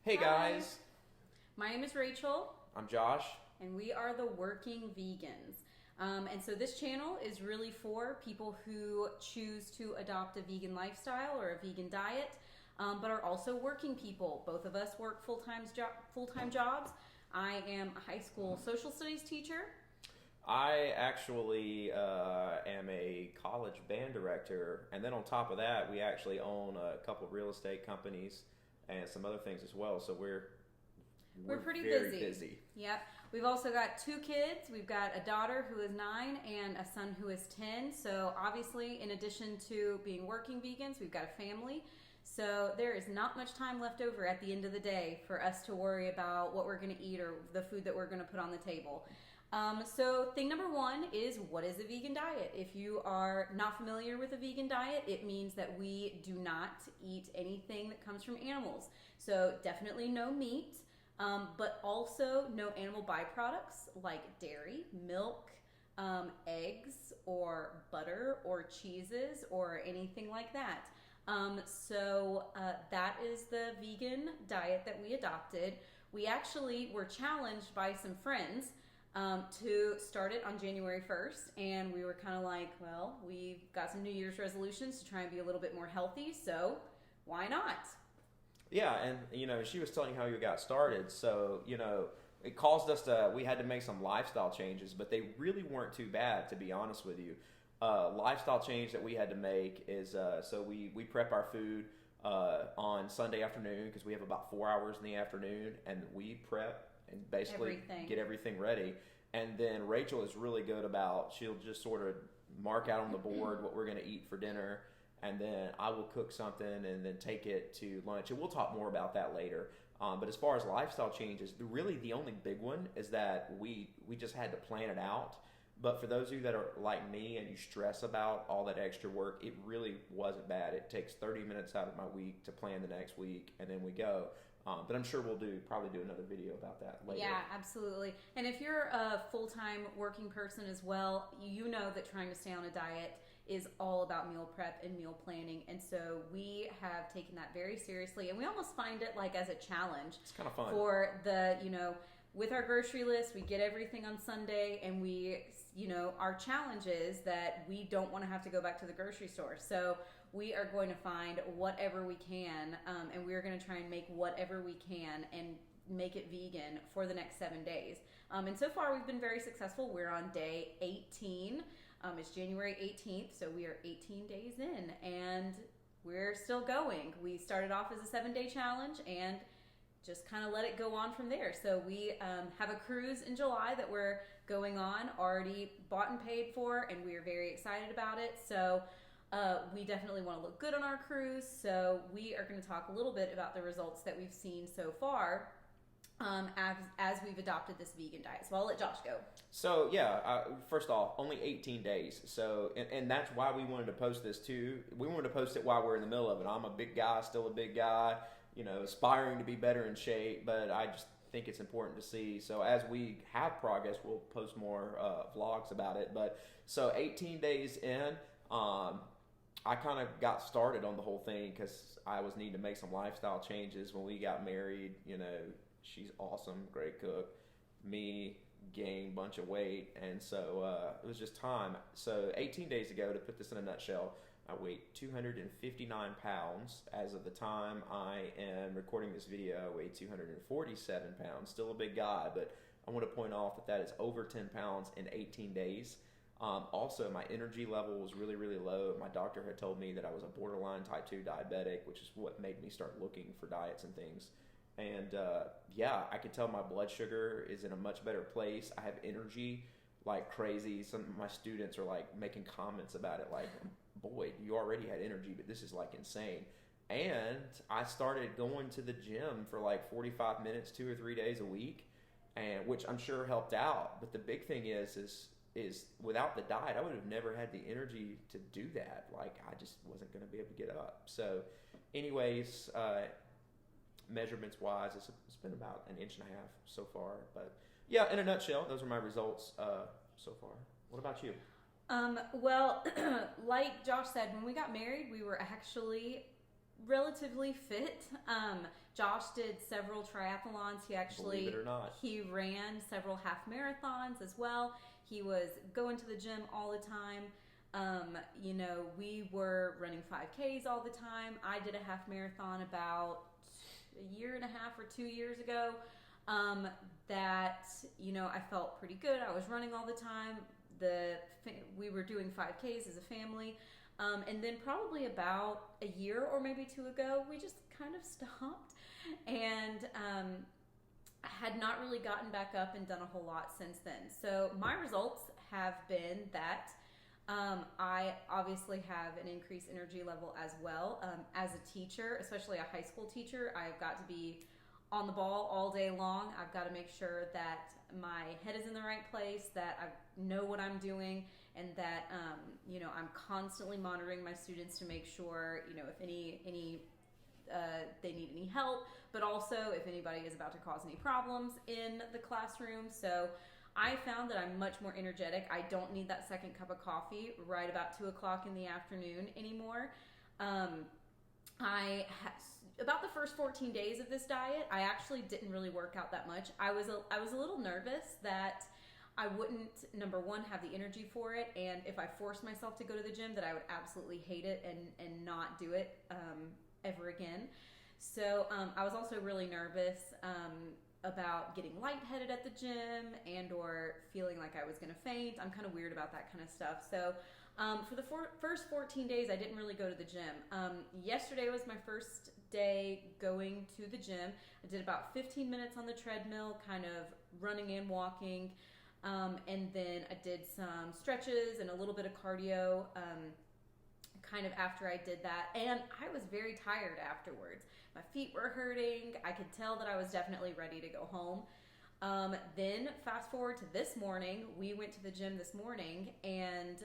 Hey Hi, guys, my name is Rachel, I'm Josh. and we are the Working Vegans. And so this channel is really for people who choose to adopt a vegan lifestyle or a vegan diet, but are also working people. Both of us work full-time jobs. I am a high school social studies teacher. I actually am a college band director, and then on top of that, we actually own a couple of real estate companies and some other things as well. So we're We're we're pretty very busy. busy. Yep. We've also got two kids. We've got a daughter who is 9 and a son who is 10. So, obviously, in addition to being working vegans, we've got a family. So, there is not much time left over at the end of the day for us to worry about what we're going to eat or the food that we're going to put on the table. So, thing number one is, what is a vegan diet? If you are not familiar with a vegan diet, it means that we do not eat anything that comes from animals. So, definitely no meat, but also no animal byproducts like dairy, milk, eggs, or butter, or cheeses, or anything like that. That is the vegan diet that we adopted. We actually were challenged by some friends to start it on January 1st, and we were kind of like, well, we've got some New Year's resolutions to try and be a little bit more healthy, so why not? Yeah, and she was telling you how you got started. So it caused us to. We had to make some lifestyle changes, but they really weren't too bad, to be honest with you. Lifestyle change that we had to make is so we prep our food on Sunday afternoon because we have about 4 hours in the afternoon, and we prep and basically Everything. get everything ready. And then Rachel is really good about. She'll just sort of mark out on the board what we're going to eat for dinner, and then I will cook something and then take it to lunch. And we'll talk more about that later. But as far as lifestyle changes, really the only big one is that we just had to plan it out. But for those of you that are like me and you stress about all that extra work, it really wasn't bad. It takes 30 minutes out of my week to plan the next week, and then we go. But I'm sure we'll probably do another video about that later. Yeah, absolutely. And if you're a full time working person as well, you know that trying to stay on a diet is all about meal prep and meal planning. And so we have taken that very seriously. And we almost find it like as a challenge It's kind of fun. for with our grocery list, we get everything on Sunday, and our challenge is that we don't want to have to go back to the grocery store. So we are going to find whatever we can, and we're going to try and make whatever we can and make it vegan for the next 7 days. And so far, we've been very successful. We're on day 18. It's January 18th, so we are 18 days in, and we're still going. We started off as a 7 day challenge and just kind of let it go on from there. So we have a cruise in July that we're going on, already bought and paid for, and we are very excited about it. So we definitely want to look good on our cruise. So we are going to talk a little bit about the results that we've seen so far as we've adopted this vegan diet. So I'll let Josh go. So yeah, first off, only 18 days. So and that's why we wanted to post this too. We wanted to post it while we're in the middle of it. I'm a big guy, still a big guy, aspiring to be better in shape, but I just think it's important to see. So as we have progress, we'll post more vlogs about it. But so 18 days in, I kind of got started on the whole thing because I was needing to make some lifestyle changes when we got married. She's awesome, great cook. Me gained a bunch of weight, and so it was just time. So 18 days ago, to put this in a nutshell, I weighed 259 pounds. As of the time I am recording this video, I weigh 247 pounds. Still a big guy, but I want to point off that is over 10 pounds in 18 days. Also, my energy level was really, really low. My doctor had told me that I was a borderline type 2 diabetic, which is what made me start looking for diets and things. And I could tell my blood sugar is in a much better place. I have energy like crazy. Some of my students are like making comments about it, like, "Boy, you already had energy, but this is like insane." And I started going to the gym for like 45 minutes, 2 or 3 days a week, and which I'm sure helped out. But the big thing is without the diet, I would have never had the energy to do that. Like, I just wasn't going to be able to get up. So, anyways. Measurements wise, it's been about an inch and a half so far. But yeah, in a nutshell, those are my results so far. What about you? Well, like Josh said, when we got married, we were actually relatively fit. Josh did several triathlons. He actually, Believe it or not. he ran several half marathons as well. He was going to the gym all the time. You know, we were running 5Ks all the time. I did a half marathon about a year and a half or 2 years ago. That, you know, I felt pretty good. I was running all the time. We were doing 5Ks as a family. And then probably about a year or maybe two ago, we just kind of stopped and had not really gotten back up and done a whole lot since then. So my results have been that I obviously have an increased energy level as well. As a teacher, especially a high school teacher, I've got to be on the ball all day long. I've got to make sure that my head is in the right place, that I know what I'm doing, and that you know, I'm constantly monitoring my students to make sure, you know, if they need any help, but also if anybody is about to cause any problems in the classroom. So I found that I'm much more energetic. I don't need that second cup of coffee right about 2 o'clock in the afternoon anymore. About the first 14 days of this diet, I actually didn't really work out that much. I was a little nervous that I wouldn't, number one, have the energy for it, and if I forced myself to go to the gym, that I would absolutely hate it and not do it ever again. So I was also really nervous about getting lightheaded at the gym and or feeling like I was going to faint. I'm kind of weird about that kind of stuff. So for the first 14 days, I didn't really go to the gym. Yesterday was my first day going to the gym. I did about 15 minutes on the treadmill, kind of running and walking. And then I did some stretches and a little bit of cardio kind of after I did that. And I was very tired afterwards. My feet were hurting. I could tell that I was definitely ready to go home. Then fast forward to this morning, we went to the gym this morning and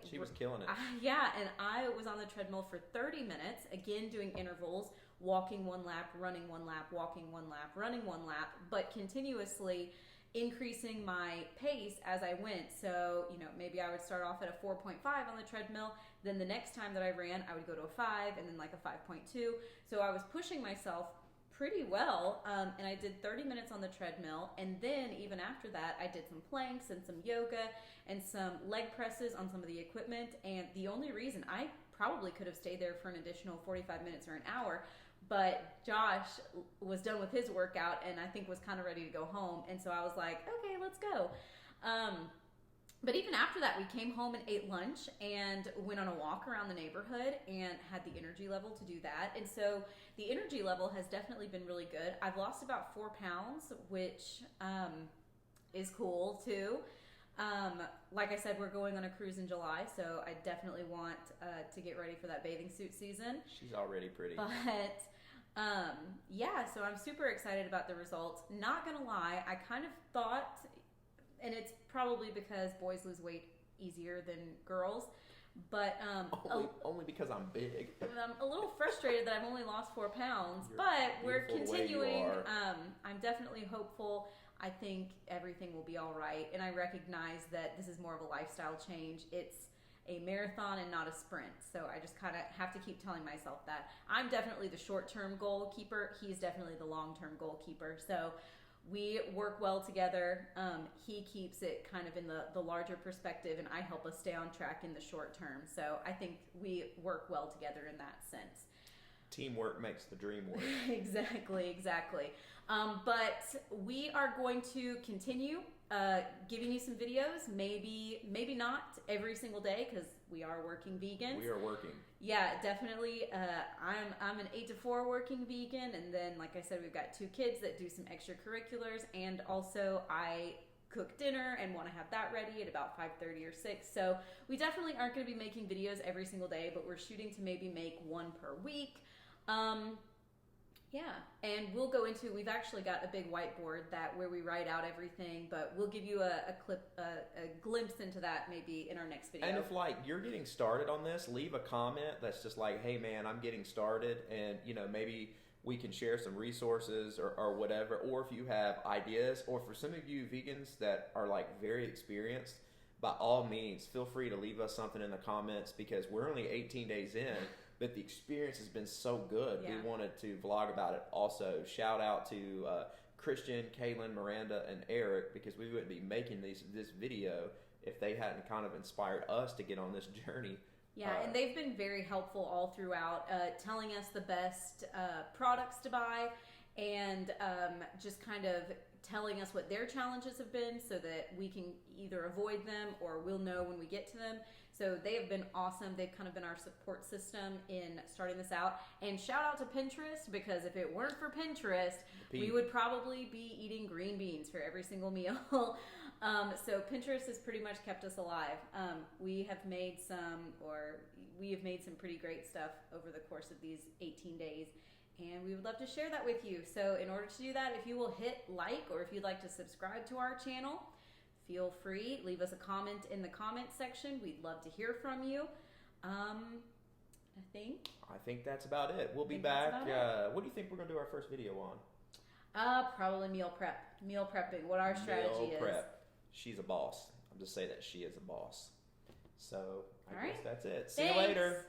she was killing it. And I was on the treadmill for 30 minutes, again doing intervals, walking 1 lap, running 1 lap, walking 1 lap, running 1 lap, but continuously increasing my pace as I went. So, you know, maybe I would start off at a 4.5 on the treadmill, then the next time that I ran, I would go to a 5, and then like a 5.2. So I was pushing myself pretty well, and I did 30 minutes on the treadmill, and then even after that, I did some planks and some yoga and some leg presses on some of the equipment, and the only reason I probably could have stayed there for an additional 45 minutes or an hour, but Josh was done with his workout and I think was kind of ready to go home, and so I was like, okay, let's go. But even after that, we came home and ate lunch and went on a walk around the neighborhood and had the energy level to do that. And so the energy level has definitely been really good. I've lost about 4 pounds, which is cool too. Like I said, we're going on a cruise in July, so I definitely want to get ready for that bathing suit season. She's already pretty. But yeah, so I'm super excited about the results. Not gonna lie, I kind of thought, and it's probably because boys lose weight easier than girls, but only because I'm big. I'm a little frustrated that I've only lost 4 pounds, You're but we're beautiful the way you continuing. are. I'm definitely hopeful. I think everything will be all right, and I recognize that this is more of a lifestyle change. It's a marathon and not a sprint, so I just kind of have to keep telling myself that. I'm definitely the short-term goalkeeper. He's definitely the long-term goalkeeper, so we work well together. He keeps it kind of in the larger perspective, and I help us stay on track in the short term, so I think we work well together in that sense. Teamwork makes the dream work. Exactly. But we are going to continue giving you some videos, maybe not every single day because we are working vegans. We are working. Yeah, definitely. I'm an 8 to 4 working vegan, and then like I said, we've got 2 kids that do some extracurriculars, and also I cook dinner and want to have that ready at about 5:30 or 6. So we definitely aren't going to be making videos every single day, but we're shooting to maybe make 1 per week. Yeah, and we'll go into, we've actually got a big whiteboard where we write out everything, but we'll give you a glimpse into that maybe in our next video. And if like you're getting started on this, leave a comment that's just like, hey man, I'm getting started, and you know, maybe we can share some resources or whatever, or if you have ideas, or for some of you vegans that are like very experienced, by all means, feel free to leave us something in the comments, because we're only 18 days in. but the experience has been so good. Yeah. We wanted to vlog about it. Also, shout out to Christian, Kaylin, Miranda, and Eric, because we wouldn't be making this video if they hadn't kind of inspired us to get on this journey. Yeah, and they've been very helpful all throughout, telling us the best products to buy, and just kind of telling us what their challenges have been so that we can either avoid them or we'll know when we get to them. So they have been awesome. They've kind of been our support system in starting this out. And shout out to Pinterest, because if it weren't for Pinterest, we would probably be eating green beans for every single meal. So Pinterest has pretty much kept us alive. We have made some pretty great stuff over the course of these 18 days. And we would love to share that with you. So in order to do that, if you will hit like, or if you'd like to subscribe to our channel, feel free. Leave us a comment in the comment section. We'd love to hear from you. I think that's about it. We'll be back. What do you think we're going to do our first video on? Probably meal prepping, what our strategy Meal is. prep. She's a boss. I'm just saying that she is a boss. So I guess that's it. See you Thanks. later.